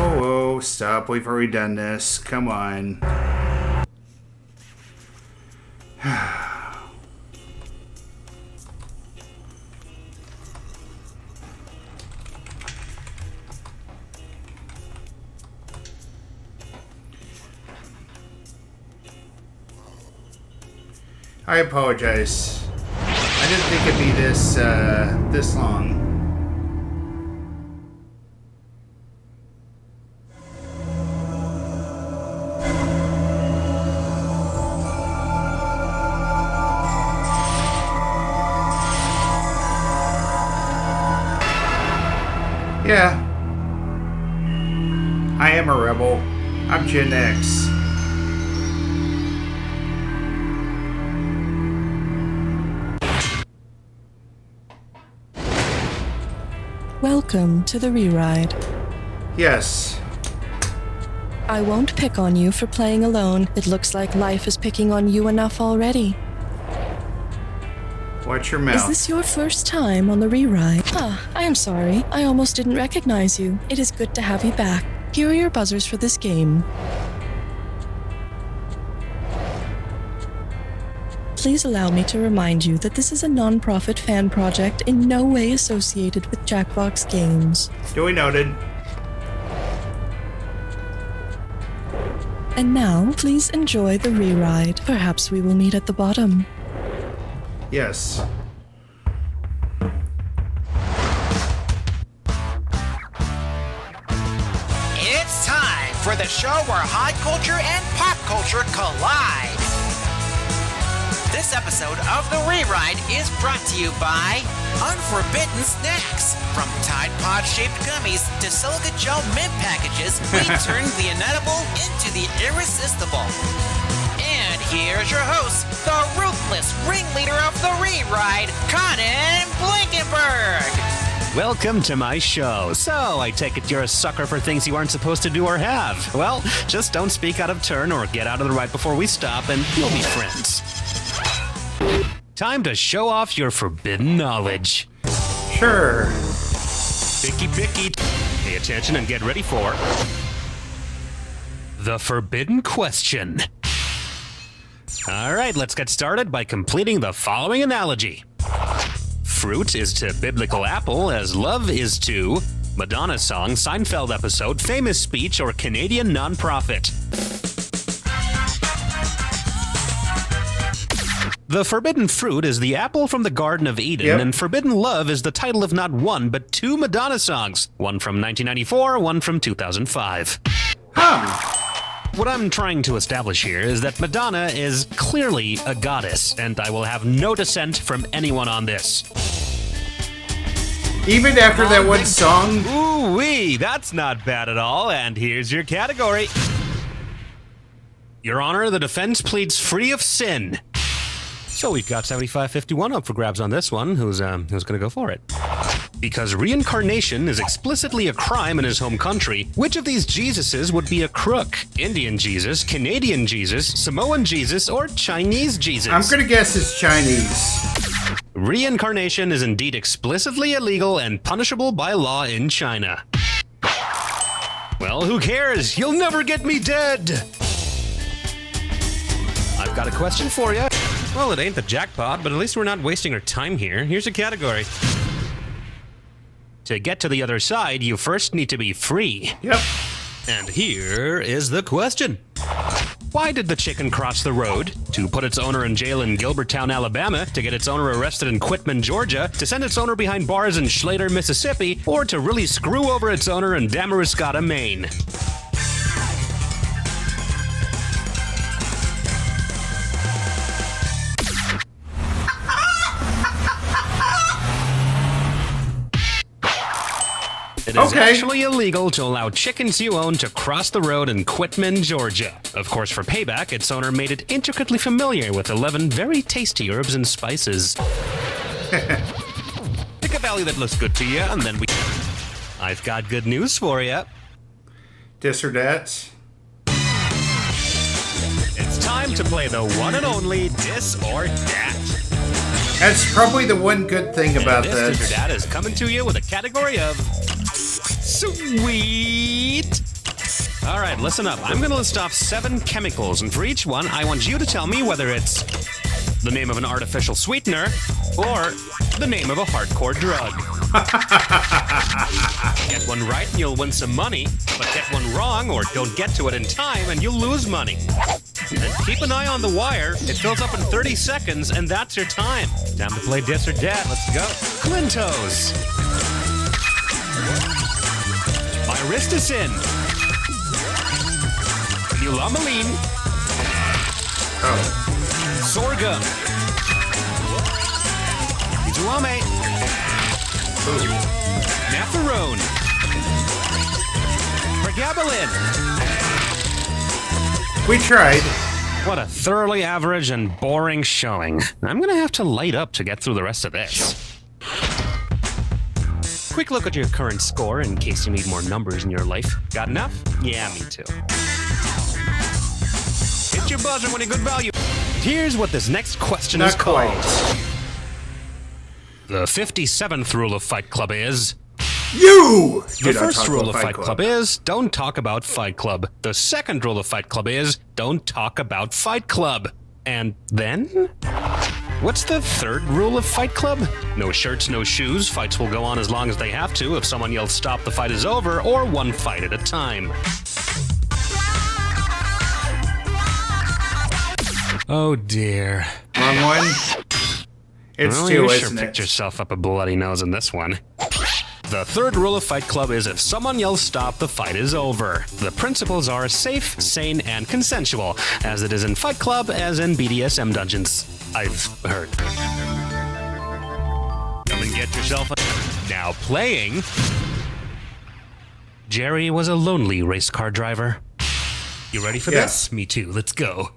Oh, stop. We've already done this. Come on. I apologize. I didn't think it'd be this long. Yeah. I am a rebel. I'm Gen X. Welcome to the reride. Yes. I won't pick on you for playing alone. It looks like life is picking on you enough already. Watch your mouth. Is this your first time on the reride? I am sorry. I almost didn't recognize you. It is good to have you back. Here are your buzzers for this game. Please allow me to remind you that this is a non-profit fan project in no way associated with Jackbox Games. Duly noted. And now, please enjoy the reride. Perhaps we will meet at the bottom. Yes. It's time for the show where high culture and pop culture collide. This episode of The Reride is brought to you by Unforbidden Snacks. From Tide Pod-shaped gummies to silica gel mint packages, we turn the inedible into the irresistible. And here's your host, the ruthless ringleader of The Reride, Conan Blankenberg. Welcome to my show. So, I take it you're a sucker for things you aren't supposed to do or have. Well, just don't speak out of turn or get out of the right before we stop and you'll be friends. Time to show off your forbidden knowledge. Sure. Picky. Pay attention and get ready for the forbidden question. All right, let's get started by completing the following analogy. Fruit is to biblical apple as love is to Madonna song, Seinfeld episode, famous speech, or Canadian nonprofit. The forbidden fruit is the apple from the Garden of Eden, and forbidden love is the title of not one, but two Madonna songs. One from 1994, one from 2005. What I'm trying to establish here is that Madonna is clearly a goddess, and I will have no dissent from anyone on this. Even after that one song? Ooh-wee, that's not bad at all, and here's your category. Your Honor, the defense pleads free of sin. So we've got 75-51 up for grabs on this one. Who's going to go for it? Because reincarnation is explicitly a crime in his home country, which of these Jesuses would be a crook? Indian Jesus, Canadian Jesus, Samoan Jesus, or Chinese Jesus? I'm going to guess it's Chinese. Reincarnation is indeed explicitly illegal and punishable by law in China. Well, who cares? You'll never get me dead! I've got a question for you. Well, it ain't the jackpot, but at least we're not wasting our time here. Here's a category. To get to the other side, you first need to be free. Yep. And here is the question. Why did the chicken cross the road? To put its owner in jail in Gilbertown, Alabama, to get its owner arrested in Quitman, Georgia, to send its owner behind bars in Schlater, Mississippi, or to really screw over its owner in Damariscotta, Maine? It is actually illegal to allow chickens you own to cross the road in Quitman, Georgia. Of course, for payback, its owner made it intricately familiar with 11 very tasty herbs and spices. Pick a value that looks good to you, and then we... I've got good news for you. Dis or dat? It's time to play the one and only Dis or Dat. That's probably the one good thing about this. Dis or Dat is coming to you with a category of... Sweet All right, listen up. I'm going to list off 7 chemicals, and for each one, I want you to tell me whether it's the name of an artificial sweetener or the name of a hardcore drug. Get one right and you'll win some money, but get one wrong or don't get to it in time and you'll lose money. And keep an eye on the wire. It fills up in 30 seconds, and that's your time. Time to play Dis or Dat. Let's go. Clintos. Myristicin. Eulamoline. Oh. Sorghum. Izuame. Nafarone. Pregabalin. We tried. What a thoroughly average and boring showing. I'm gonna have to light up to get through the rest of this. Quick look at your current score in case you need more numbers in your life. Got enough? Yeah, me too. Hit your buzzer when a good value. Here's what this next question is Not called. quite. The 57th rule of Fight Club is... You! The first rule of Fight Club is, don't talk about Fight Club. The second rule of Fight Club is, don't talk about Fight Club. And then? What's the third rule of Fight Club? No shirts, no shoes. Fights will go on as long as they have to. If someone yells stop, the fight is over, or one fight at a time. Oh dear. Wrong one? It's Well, two, you sure isn't picked it? yourself up a bloody nose in this one. The third rule of Fight Club is if someone yells stop, the fight is over. The principles are safe, sane, and consensual, as it is in Fight Club, as in BDSM dungeons. I've heard. Come and get yourself a... Now playing... Jerry was a lonely race car driver. You ready for Yes. this? Me too. Let's go.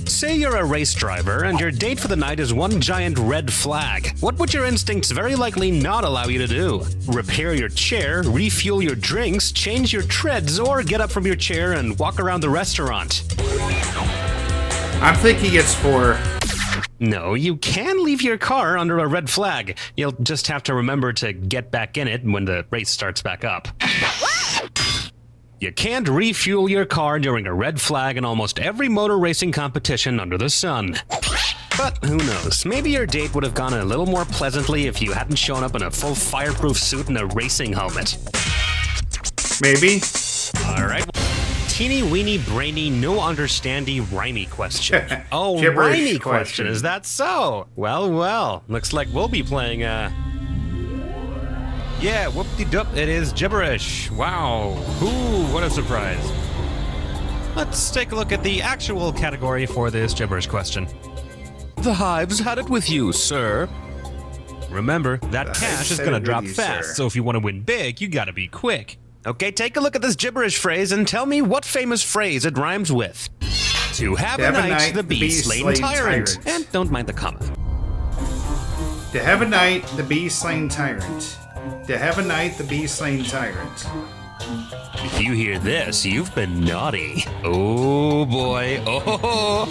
Say you're a race driver and your date for the night is one giant red flag. What would your instincts very likely not allow you to do? Repair your chair, refuel your drinks, change your treads, or get up from your chair and walk around the restaurant? I'm thinking it's for... No, you can leave your car under a red flag. You'll just have to remember to get back in it when the race starts back up. You can't refuel your car during a red flag in almost every motor racing competition under the sun. But who knows, maybe your date would have gone a little more pleasantly if you hadn't shown up in a full fireproof suit and a racing helmet. Maybe? Alright. Teeny weeny brainy no understandy rhymey question. Oh, Gibberish rhymey question, question. is that so? Well, looks like we'll be playing yeah, whoop-de-doop, it is gibberish. Wow. Ooh, what a surprise. Let's take a look at the actual category for this gibberish question. The Hives had it with you, sir. Remember, that The cash Hives is had gonna it with drop you, fast, sir. so if you want to win big, you gotta be quick. Okay, take a look at this gibberish phrase and tell me what famous phrase it rhymes with. To have a night, the bee slain tyrant. And don't mind the comma. To have a night, the bee slain tyrant. To have a night, the bee slain tyrant. If you hear this, you've been naughty. Oh boy, oh.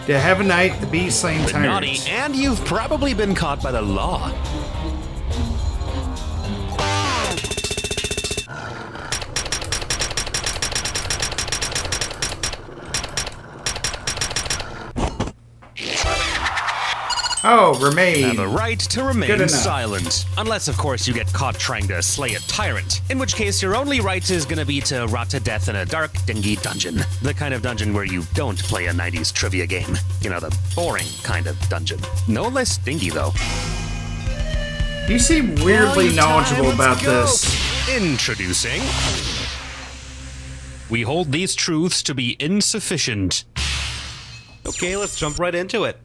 To have a night, the bee slain Been tyrant. naughty, and you've probably been caught by the law. Oh, remain. Have a right to Good remain enough. silent. Unless, of course, you get caught trying to slay a tyrant. In which case, your only right is gonna be to rot to death in a dark, dingy dungeon. The kind of dungeon where you don't play a 90s trivia game. You know, the boring kind of dungeon. No less dingy, though. You seem weirdly Time, knowledgeable let's about go. this. Introducing. We hold these truths to be insufficient. Okay, let's jump right into it.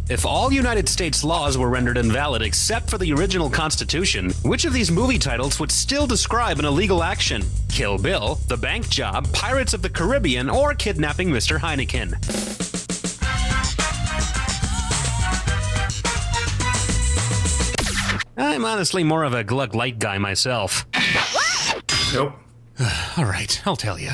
If all United States laws were rendered invalid except for the original Constitution, which of these movie titles would still describe an illegal action? Kill Bill, The Bank Job, Pirates of the Caribbean, or Kidnapping Mr. Heineken? I'm honestly more of a Glug Light guy myself. Nope. All right, I'll tell you.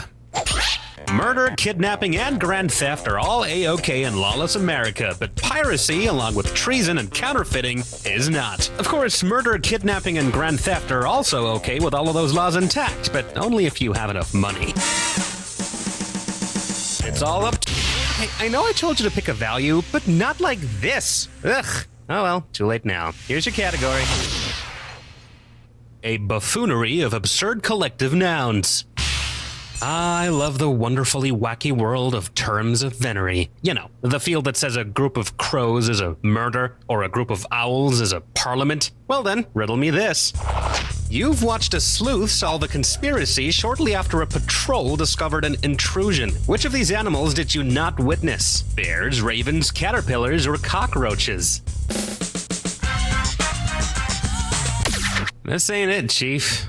Murder, kidnapping, and grand theft are all A-OK in lawless America, but piracy, along with treason and counterfeiting, is not. Of course, murder, kidnapping, and grand theft are also okay with all of those laws intact, but only if you have enough money. It's all up to... Hey, I know I told you to pick a value, but not like this. Ugh. Oh well, too late now. Here's your category. A buffoonery of absurd collective nouns. I love the wonderfully wacky world of terms of venery. You know, the field that says a group of crows is a murder, or a group of owls is a parliament. Well then, riddle me this. You've watched a sleuth solve a conspiracy shortly after a patrol discovered an intrusion. Which of these animals did you not witness? Bears, ravens, caterpillars, or cockroaches? This ain't it, Chief.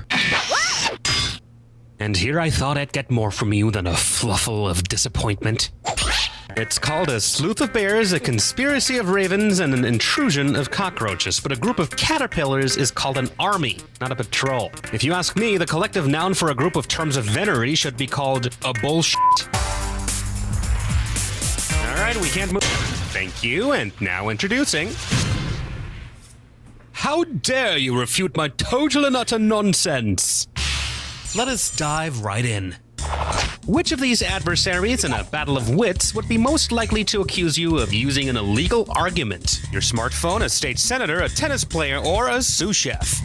And here I thought I'd get more from you than a fluffle of disappointment. It's called a sleuth of bears, a conspiracy of ravens, and an intrusion of cockroaches. But a group of caterpillars is called an army, not a patrol. If you ask me, the collective noun for a group of terms of venery should be called a bullshit. Alright, we can't move. Thank you, and now introducing... How dare you refute my total and utter nonsense? Let us dive right in. Which of these adversaries in a battle of wits would be most likely to accuse you of using an illegal argument? Your smartphone, a state senator, a tennis player, or a sous chef?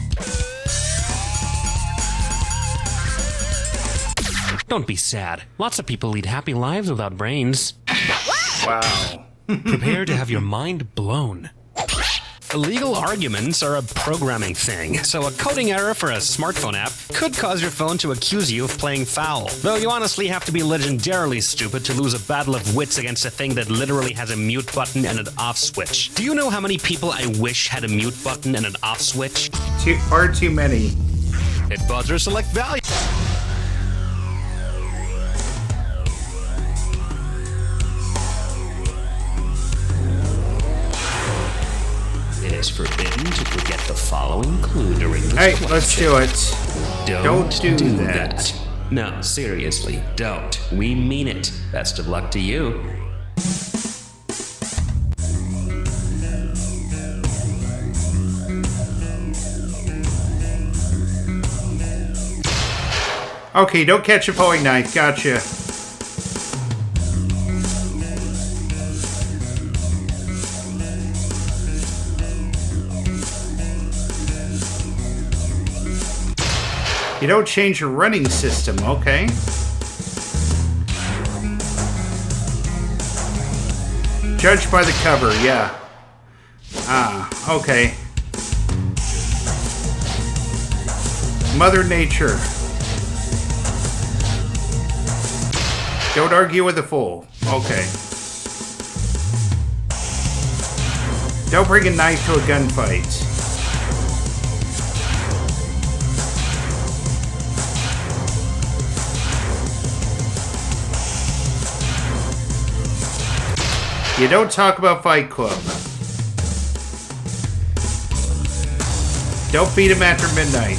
Don't be sad. Lots of people lead happy lives without brains. Wow. Prepare to have your mind blown. Illegal arguments are a programming thing, so a coding error for a smartphone app could cause your phone to accuse you of playing foul. Though you honestly have to be legendarily stupid to lose a battle of wits against a thing that literally has a mute button and an off switch. Do you know how many people I wish had a mute button and an off switch? Far too many. Hit buzz or select value. It is forbidden to forget the following clue during this Hey, let's do it. Don't do that. No, seriously, don't. We mean it. Best of luck to you. Okay, don't catch a Bowie knife. Gotcha. You don't change your running system, okay? Judged by the cover, yeah. Ah, okay. Mother Nature. Don't argue with a fool. Okay. Don't bring a knife to a gunfight. You don't talk about Fight Club. Don't beat him after midnight.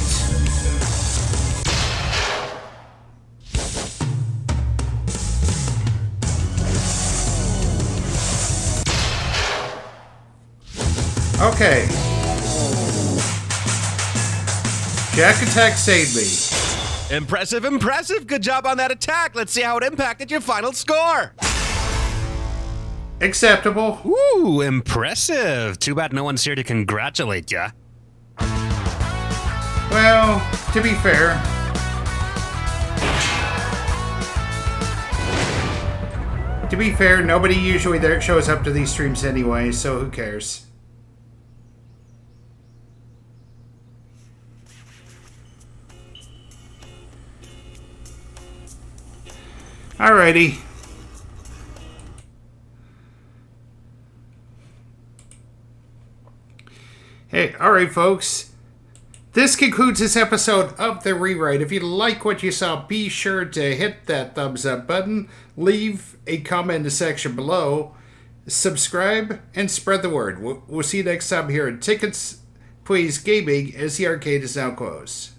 Okay. Jack attack saved me. Impressive, impressive. Good job on that attack. Let's see how it impacted your final score. Acceptable. Ooh, impressive. Too bad no one's here to congratulate ya. Well, to be fair, nobody usually there shows up to these streams anyway, so who cares? Alrighty. Hey, alright folks. This concludes this episode of The Rewrite. If you like what you saw, be sure to hit that thumbs up button, leave a comment in the section below, subscribe, and spread the word. We'll see you next time here at Tickets Please Gaming as the arcade is now closed.